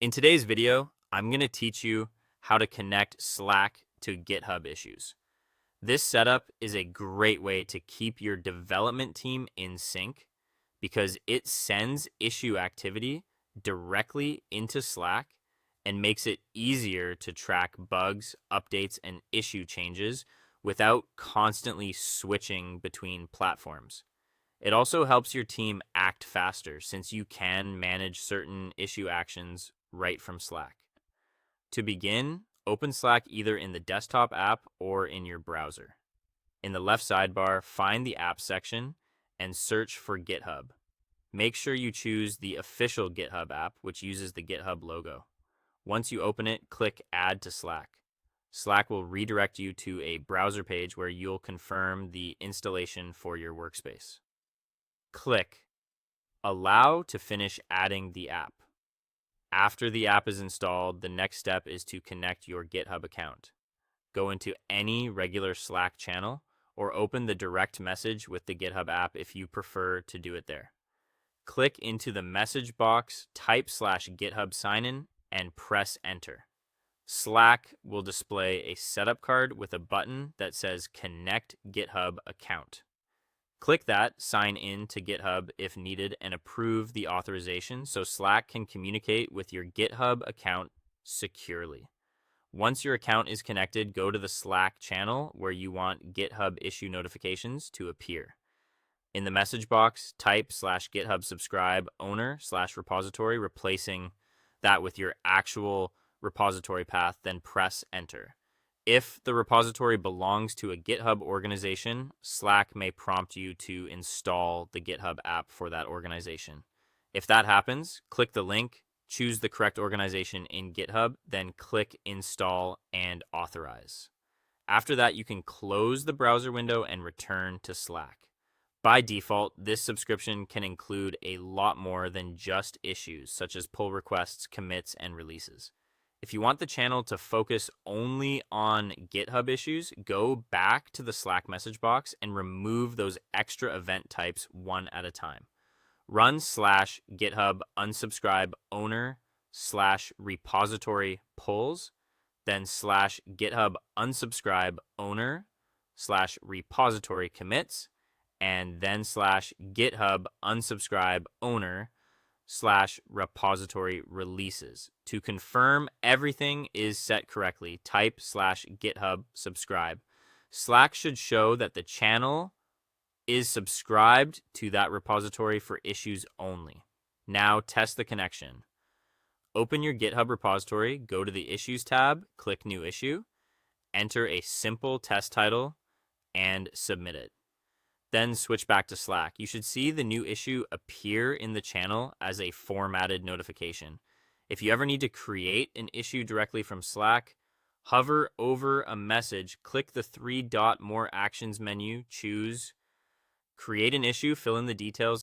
In today's video, I'm going to teach you how to connect Slack to GitHub issues. This setup is a great way to keep your development team in sync because it sends issue activity directly into Slack and makes it easier to track bugs, updates, and issue changes without constantly switching between platforms. It also helps your team act faster since you can manage certain issue actions right from Slack. To begin, open Slack either in the desktop app or in your browser. In the left sidebar, find the Apps section and search for GitHub. Make sure you choose the official GitHub app, which uses the GitHub logo. Once you open it, click Add to Slack. Slack will redirect you to a browser page where you'll confirm the installation for your workspace. Click Allow to finish adding the app. After the app is installed, the next step is to connect your GitHub account. Go into any regular Slack channel or open the direct message with the GitHub app if you prefer to do it there. Click into the message box, type /GitHub sign-in, and press enter. Slack will display a setup card with a button that says Connect GitHub Account. Click that, sign in to GitHub if needed, and approve the authorization so Slack can communicate with your GitHub account securely. Once your account is connected, go to the Slack channel where you want GitHub issue notifications to appear. In the message box, type /GitHub subscribe owner /repository, replacing that with your actual repository path, then press enter. If the repository belongs to a GitHub organization, Slack may prompt you to install the GitHub app for that organization. If that happens, click the link, choose the correct organization in GitHub, then click Install and Authorize. After that, you can close the browser window and return to Slack. By default, this subscription can include a lot more than just issues, such as pull requests, commits, and releases. If you want the channel to focus only on GitHub issues, go back to the Slack message box and remove those extra event types one at a time. Run /GitHub unsubscribe owner /repository pulls, then /GitHub unsubscribe owner /repository commits, and then /GitHub unsubscribe owner /repository releases. To confirm everything is set correctly, type /GitHub subscribe. Slack should show that the channel is subscribed to that repository for issues only. Now test the connection. Open your GitHub repository, go to the Issues tab, click New Issue, enter a simple test title, and submit it. Then switch back to Slack. You should see the new issue appear in the channel as a formatted notification. If you ever need to create an issue directly from Slack, hover over a message, click the 3-dot More Actions menu, choose Create an Issue, fill in the details,